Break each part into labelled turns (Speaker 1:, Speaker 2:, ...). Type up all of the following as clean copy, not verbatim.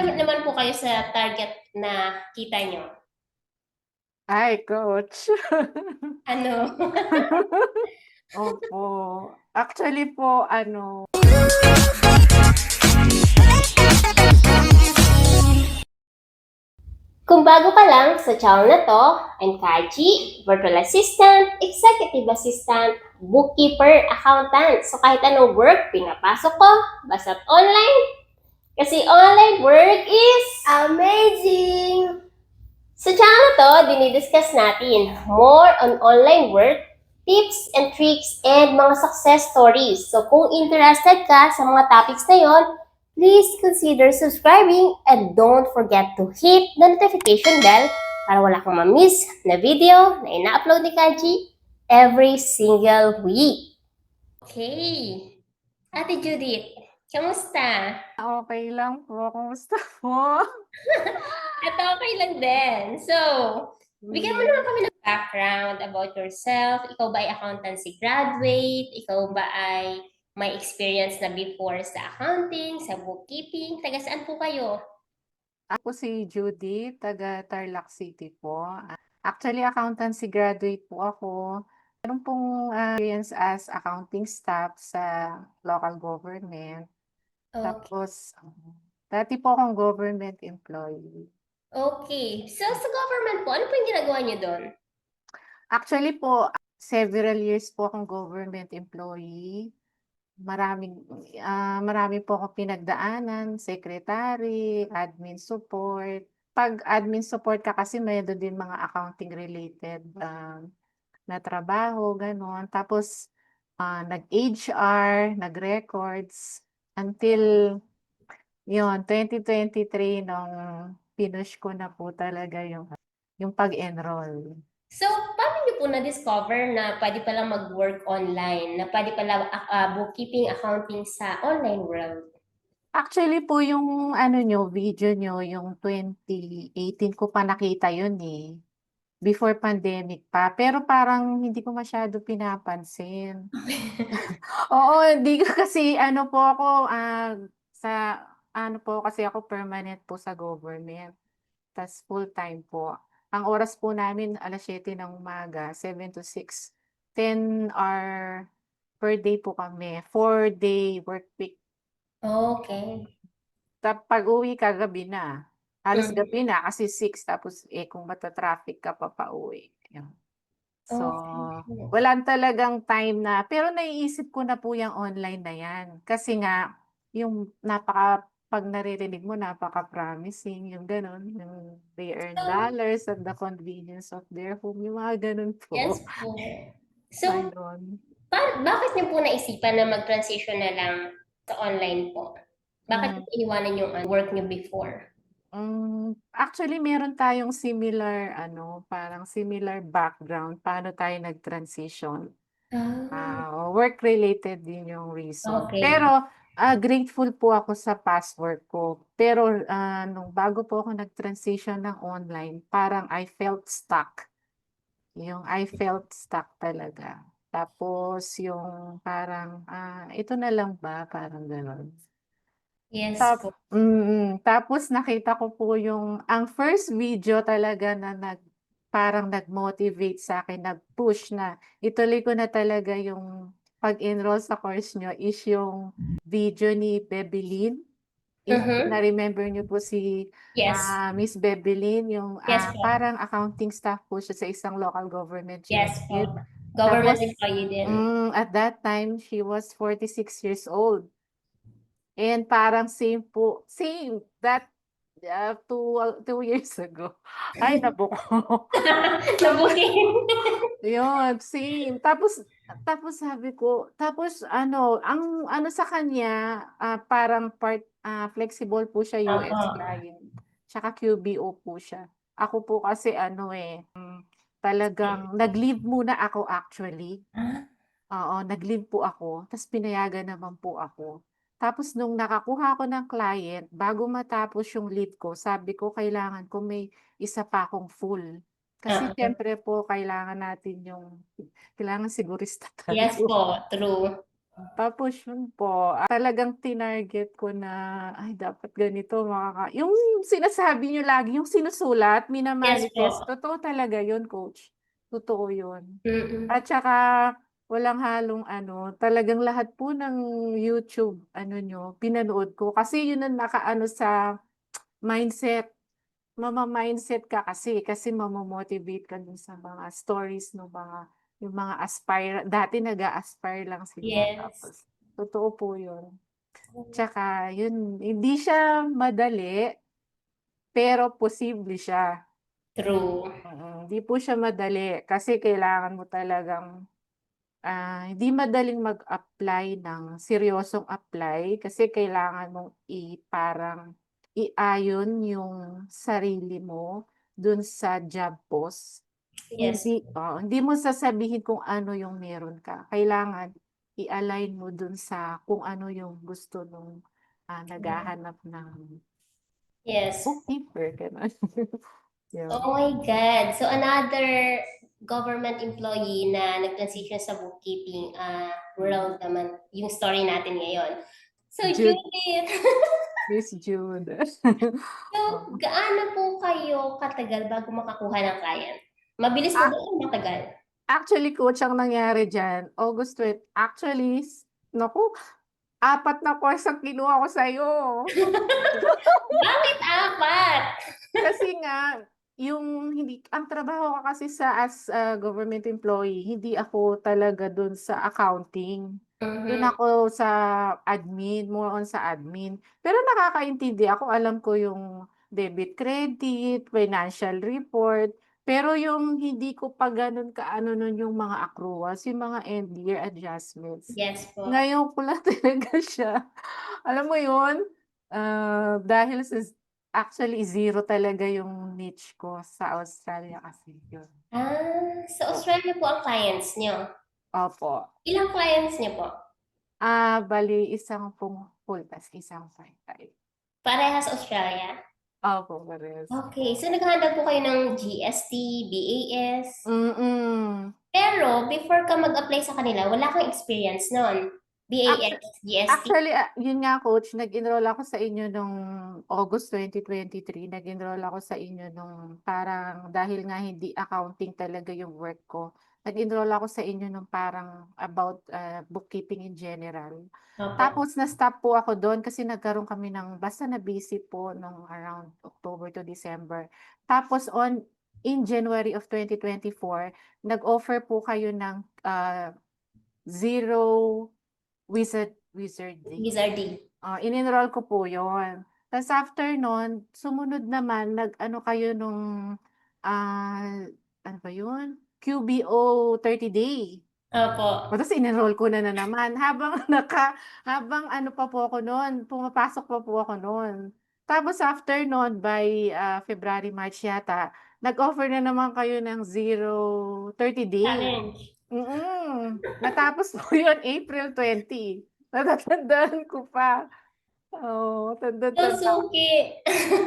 Speaker 1: naman po kayo sa target na kita niyo?
Speaker 2: Ay, coach.
Speaker 1: Ano?
Speaker 2: Opo. Actually po
Speaker 1: Kung bago ka lang sa channel na to, I'm Kaji, virtual assistant, executive assistant, bookkeeper, accountant. So kahit anong work pinapasok ko, basta't online. Kasi online work is amazing! Sa channel na to, dinidiscuss natin more on online work, tips and tricks, and mga success stories. So kung interested ka sa mga topics na yon, please consider subscribing and don't forget to hit the notification bell para wala kang ma-miss na video na ina-upload ni Kaji every single week. Okay. Ate Judith, kamusta?
Speaker 2: okay lang po. Kumusta po?
Speaker 1: Ito okay lang din. So, bigyan mo naman
Speaker 2: Hmm.
Speaker 1: kami ng background about yourself. Ikaw ba ay accountancy graduate? Ikaw ba ay may experience na before sa accounting, sa bookkeeping? Taga saan po kayo?
Speaker 2: Ako si Judy, taga Tarlac City po. Actually, accountancy graduate po ako. Meron pong experience as accounting staff sa local government.
Speaker 1: Okay.
Speaker 2: Tapos, dati po akong government employee.
Speaker 1: Okay. So, sa government po, ano po yung ginagawa niyo doon?
Speaker 2: Actually po, several years po akong government employee. Marami po akong pinagdaanan, secretary, admin support. 'Pag admin support ka kasi mayroon din mga accounting related, na trabaho, gano'n. Tapos, nag-HR, nag-records, until 2023 nung pinush ko na po talaga yung pag-enroll.
Speaker 1: So, paano niyo po na-discover na pwede palang mag-work online, na pwede pala bookkeeping, accounting sa online world?
Speaker 2: Actually po yung video niyo, yung 2018 ko pa nakita yun, eh, before pandemic pa. Pero parang hindi ko masyado pinapansin. Oo, hindi ko kasi po ako, sa po kasi ako permanent po sa government, tas full-time po. Ang oras po namin 7:00 ng umaga, 7 to 6, 10 hour per day po kami, 4-day work week.
Speaker 1: Okay.
Speaker 2: Pag-uwi ka gabi na, halos
Speaker 1: Mm.
Speaker 2: gabi na kasi 6, tapos, kung mata-traffic ka pa pauwi, yun. So,
Speaker 1: Okay.
Speaker 2: wala talagang time na, pero naiisip ko na po yang online na yan. Kasi nga yung 'pag naririnig mo napaka-promising, yung gano'n, yung they earn
Speaker 1: So,
Speaker 2: dollars at the convenience of their home, yung mga gano'n
Speaker 1: yes
Speaker 2: po,
Speaker 1: po. So,
Speaker 2: ayun.
Speaker 1: bakit niyo po naisipan na mag-transition na lang sa online po? Bakit
Speaker 2: Hmm.
Speaker 1: niyo iniwanan yung work niyo before?
Speaker 2: Actually meron tayong similar parang similar background paano tayo nag-transition.
Speaker 1: Ah,
Speaker 2: Work related din yung reason.
Speaker 1: okay.
Speaker 2: Pero, grateful po ako sa past work ko. Pero, nung bago po ako nag-transition ng online, parang I felt stuck. Yung I felt stuck talaga. Tapos yung parang, ito na lang ba, parang gano'n.
Speaker 1: Yes po.
Speaker 2: Tapos nakita ko po ang first video talaga na parang nag-motivate sa'kin, nag-push na ituloy ko na talaga yung pag-enroll sa course niyo is yung video ni Bebelyn. If
Speaker 1: Mhm.
Speaker 2: na-remember niyo po si,
Speaker 1: Yes.
Speaker 2: Miss Bebelyn, yung,
Speaker 1: Yes po.
Speaker 2: parang accounting staff po siya sa isang local government
Speaker 1: Yes
Speaker 2: unit.
Speaker 1: po. Government
Speaker 2: Tapos,
Speaker 1: employee din.
Speaker 2: at that time she was 46 years old. And parang same that, 2 years ago. Ay naku po. Tapos
Speaker 1: Nabuti.
Speaker 2: yun, same. Tapos sabi ko, tapos ang sa kanya, parang flexible po siya,
Speaker 1: Opo.
Speaker 2: US client, tsaka QBO po siya. Ako po kasi talagang nag-leave muna ako actually.
Speaker 1: Ah,
Speaker 2: Oo, nag-leave po ako, ta's pinayagan naman po ako. Tapos nung nakakuha ako ng client, bago matapos yung leave ko, sabi ko kailangan ko may isa pa akong full. Kasi
Speaker 1: oo.
Speaker 2: siyempre po kailangan natin kailangan sigurista
Speaker 1: Yes
Speaker 2: tayo.
Speaker 1: po, true.
Speaker 2: Tapos yun po, talagang tinarget ko na, "Ay dapat ganito yung sinasabi niyo lagi, yung sinusulat,
Speaker 1: Yes
Speaker 2: mina-manifest,
Speaker 1: po.
Speaker 2: totoo talaga yun coach, totoo yun.
Speaker 1: Mm.
Speaker 2: At saka walang halong ano, talagang lahat po ng YouTube ano niyo, pinanood ko kasi yun ang nakaano sa mindset. Mama-mindset ka kasi mamo-motivate ka dun sa mga stories nung yung mga dati nag-a-aspire lang sila
Speaker 1: Yes.
Speaker 2: tapos totoo po yun. Tsaka yun, hindi siya madali, pero posible siya.
Speaker 1: True.
Speaker 2: Hindi po siya madali kasi kailangan mo talagang, hindi madaling mag-apply ng seryosong apply kasi kailangan mong parang iayon yung sarili mo dun sa job post.
Speaker 1: Yes.
Speaker 2: Hindi mo sasabihin kung ano yung meron ka, kailangan i-align mo dun sa kung ano yung gusto nung, naghahanap ng
Speaker 1: Yes.
Speaker 2: bookkeeper, gano'n.
Speaker 1: Oh
Speaker 2: Yun.
Speaker 1: my God. So another government employee na nag-transition sa bookkeeping
Speaker 2: Mm.
Speaker 1: world naman yung story natin ngayon. So
Speaker 2: Jude,
Speaker 1: Judith,
Speaker 2: Miss Jude.
Speaker 1: so
Speaker 2: Oo.
Speaker 1: gaano po kayo katagal bago makakuha ng client? Mabilis po ba o matagal?
Speaker 2: Actually coach ang nangyari diyan, actually naku, 4 na course ang kinuha ko sa'yo.
Speaker 1: Bakit apat?
Speaker 2: Kasi nga, yung hindi ang trabaho ko kasi as a government employee, hindi ako talaga dun sa accounting. Dun
Speaker 1: Mhm.
Speaker 2: ako sa admin, more on sa admin. Pero nakakaintindi ako, alam ko yung debit, credit, financial report, pero yung hindi ko pa ganun kaano nun yung mga accruals, yung mga end year adjustments.
Speaker 1: Yes po.
Speaker 2: Ngayon ko lang talaga siya, alam mo yun, dahil actually zero talaga yung niche ko sa Australia kasi yun.
Speaker 1: Sa Australia po ang clients niyo.
Speaker 2: Opo.
Speaker 1: Ilang clients niyo po?
Speaker 2: Bale isang pong full task, isang part-time.
Speaker 1: Parehas Australia?
Speaker 2: Opo, parehas
Speaker 1: Okay,
Speaker 2: po.
Speaker 1: so naghahanap po kayo ng GST, BAS.
Speaker 2: Mm.
Speaker 1: Pero before ka mag-apply sa kanila, wala kang experience nun. BAS, GST.
Speaker 2: Actually, yun nga coach, nag-enroll ako sa inyo nung August 2023, nag-enroll ako sa inyo nung parang dahil nga hindi accounting talaga yung work ko, nag-enroll ako sa inyo nung parang about, bookkeeping in general.
Speaker 1: Opo.
Speaker 2: Tapos na-stop po ako dun kasi nagkaroon kami ng basta na-busy po nung around October to December. Tapos in January of 2024, nag-offer po kayo ng, zero wizarding.
Speaker 1: Wizarding.
Speaker 2: In-enroll ko po yun. Tas after nun, sumunod naman nag-ano kayo nung, ano ba yun? QBO 30 day.
Speaker 1: Opo.
Speaker 2: Tas in-enroll ko na naman habang habang ano pa po ako nun, pumapasok pa po ako nun. Tapos after nun by, February, March yata, nag-offer na naman kayo ng 30 day.
Speaker 1: Challenge.
Speaker 2: Natapos po yun April 20. Natatandaan ko pa. Oo,
Speaker 1: So,
Speaker 2: tandang-tanda.
Speaker 1: suki.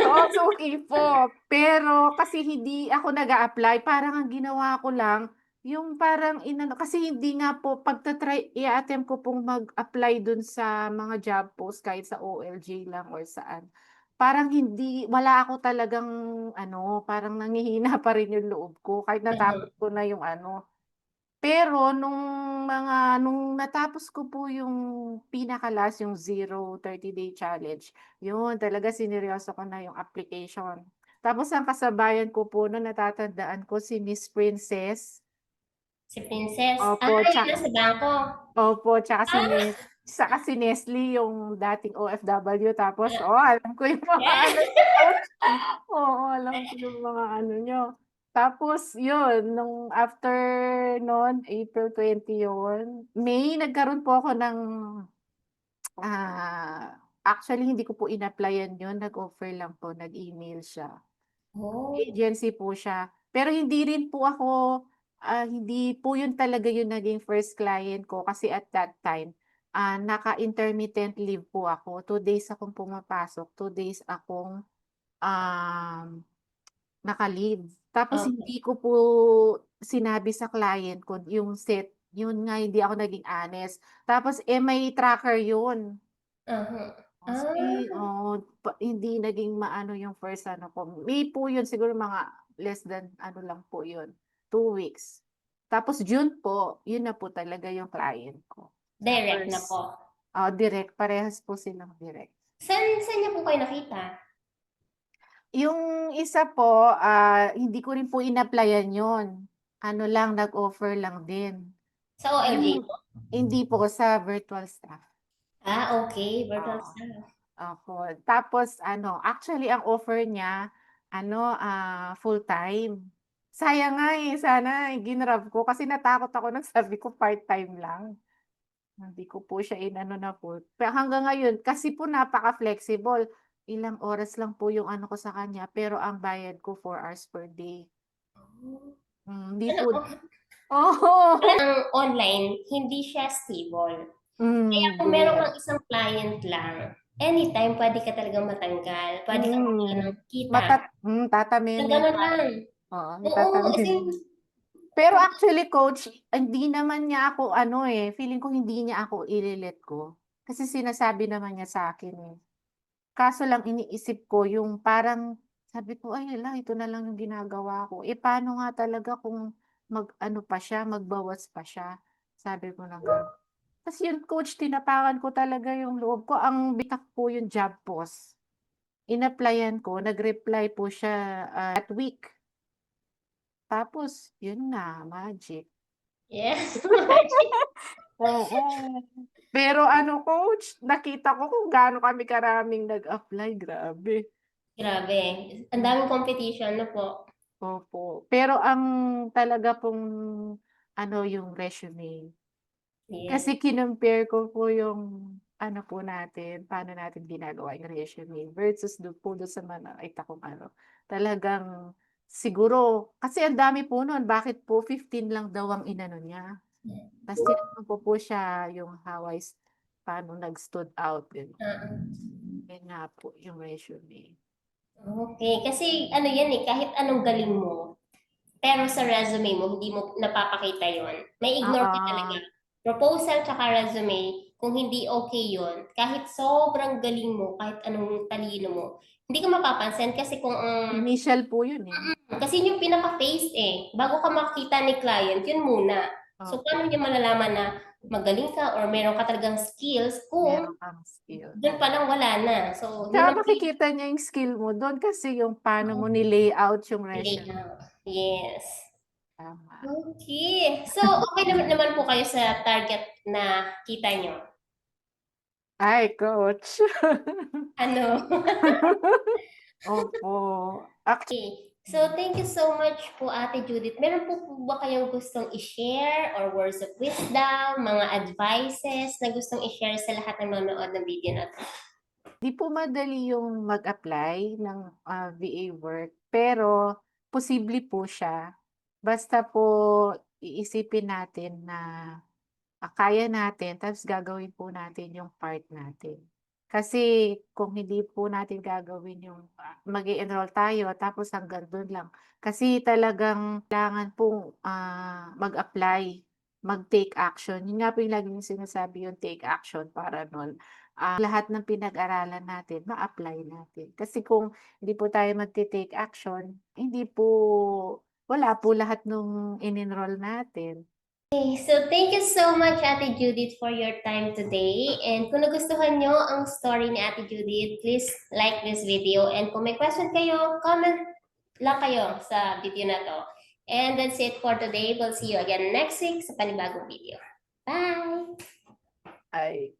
Speaker 2: Oo, suki po. Pero kasi hindi ako nag-a-apply, parang ang ginawa ko lang, yung parang inano kasi hindi nga po i-a-attempt ko pong mag-apply dun sa mga job post kahit sa OLJ lang or saan. Parang wala ako talagang ano, parang nanghihina pa rin yung loob ko kahit natapos ko na yung ano. Pero nung natapos ko po yung pinaka-last, yung 30 day challenge, yun talaga sineryoso ko na yung application. Tapos ang kasabayan ko po nun natatandaan ko si Miss Princess,
Speaker 1: Si Princess.
Speaker 2: opo,
Speaker 1: Yung nasa bangko.
Speaker 2: opo,
Speaker 1: Ah,
Speaker 2: tsaka si Nestle yung dating OFW tapos,
Speaker 1: ah,
Speaker 2: alam ko yung mga
Speaker 1: yeah.
Speaker 2: ano niyo coach. Oo, alam ko yung mga ano niyo. Tapos yun, nung after nun, April 20 yun, May nagkaroon po ako ng, actually hindi ko po in-applyan yun, nag-offer lang po, nag-email siya.
Speaker 1: Oh,
Speaker 2: Agency po siya. Pero hindi po yun talaga yung naging first client ko kasi at that time, naka-intermittent leave po ako. 2 days akong pumapasok, 2 days akong, um, naka-leave. Tapos
Speaker 1: opo.
Speaker 2: hindi ko po sinabi sa client ko yung set Yun nga hindi ako naging honest. Tapos, may tracker yun.
Speaker 1: Uh-huh.
Speaker 2: Mostly, hindi naging maano yung first ano ko. May po yun siguro mga less than ano lang po yun, 2 weeks. Tapos June po, yun na po talaga yung client ko. Sa
Speaker 1: Direct na po.
Speaker 2: first direct, parehas po silang direct.
Speaker 1: Saan niyo po kayo nakita?
Speaker 2: Yung isa po, hindi ko rin po in-applyan yun. Ano lang, nag-offer lang din.
Speaker 1: Sa OLJ
Speaker 2: Yung
Speaker 1: po?
Speaker 2: hindi po sa virtual staff.
Speaker 1: Okay. Virtual
Speaker 2: Oo.
Speaker 1: staff.
Speaker 2: Opo. Tapos ano, actually ang offer niya ano, full-time. Sayang nga, sana ginrab ko kasi natakot ako nung sabi ko part-time lang. Hindi ko po siya inano na full hanggang ngayon kasi po napaka-flexible. Ilang oras lang po yung ano ko sa kanya pero ang bayad ko 4 hours per day. Hindi
Speaker 1: Ano,
Speaker 2: po oo.
Speaker 1: ang online, hindi siya stable. Kaya kung meron
Speaker 2: Yes.
Speaker 1: kang isang client lang, anytime pwede ka talagang matanggal. Pwede kang mawalan ng kita. Sa
Speaker 2: Tataminin
Speaker 1: ganun
Speaker 2: pa.
Speaker 1: lang.
Speaker 2: Oo,
Speaker 1: Oo, kasi
Speaker 2: tataminin. Pero actually coach, hindi naman niya ako ano, feeling ko hindi niya ako ile-let go. Kasi sinasabi naman niya sa'kin, eh. Kaso lang iniisip ko yung parang sabi ko, "Ay hala, ito na lang yung ginagawa ko." Paano nga talaga kung mag-ano pa siya, magbawas pa siya, sabi ko na gano'n. Tas yun coach, tinapakan ko talaga yung loob ko, ang bitak po yung job post. In-applyan ko, nag-reply po siya, that week. Tapos yun na, magic.
Speaker 1: yes.
Speaker 2: Oo. Pero ano coach, nakita ko kung gaano kami karaming nag-apply, grabe.
Speaker 1: Grabe. Ang daming competition na po.
Speaker 2: Opo. Pero ang talaga pong ano, yung resume.
Speaker 1: Yes.
Speaker 2: Kasi kinumpare ko po yung ano po natin, paano natin ginagawa yung resume versus dun sa mga nakita kong ano. Talagang siguro kasi ang dami po nun, bakit po 15 lang daw ang inano niya. Tas tinanong ko po siya yung paano nag-stood out, gano'n.
Speaker 1: Oo.
Speaker 2: Yun nga po yung resume.
Speaker 1: Okay. Kasi ano yan eh, kahit anong galing mo, pero sa resume mo, hindi mo napapakita yon. May ignore ka talaga.
Speaker 2: Oo,
Speaker 1: Proposal tsaka resume, kung hindi okay yon, kahit sobrang galing mo, kahit anong talino mo, hindi ka mapapansin kasi kung
Speaker 2: initial po yun, eh.
Speaker 1: kasi yun yung pinaka-face eh. Bago ka makita ni client, yun muna. So,
Speaker 2: Opo,
Speaker 1: paano niya malalaman na magaling ka or meron ka talagang skills kung
Speaker 2: meron kang skill.
Speaker 1: dun pa lang wala na. So, yun
Speaker 2: Tsaka
Speaker 1: ang
Speaker 2: makikita niya yung skill mo dun kasi yung paano mo ni-layout yung
Speaker 1: pinili
Speaker 2: resume,
Speaker 1: na. Yes.
Speaker 2: tama.
Speaker 1: Okay. So, okay naman po kayo sa target na kita nyo.
Speaker 2: Ay coach.
Speaker 1: Ano?
Speaker 2: Opo.
Speaker 1: Okay. So, thank you so much po, Ate Judith. Meron po ba kayong gustong i-share or words of wisdom, mga advices na gustong i-share sa lahat ng manonood ng video na to?
Speaker 2: Di po madali yung mag-apply ng, VA work, pero posible po siya. Basta po iisipin natin na kaya natin tapos gagawin po natin yung part natin. Kasi kung hindi po natin gagawin yung, mag-e-enroll tayo tapos hanggang dun lang. Kasi talagang kailangan pong, mag-apply, mag-take action. Yun nga po yung lagi niyong sinasabi yung take action para nun, lahat ng pinag-aralan natin ma-apply natin. Kasi kung hindi po tayo magte-take action, hindi po wala po lahat nung in-enroll natin.
Speaker 1: Okay, so thank you so much, Ate Judith, for your time today. And kung nagustuhan nyo ang story ni Ate Judith, please like this video. And kung may question kayo, comment lang kayo sa video na to. And that's it for today. We'll see you again next week sa panibagong video. Bye!
Speaker 2: Ay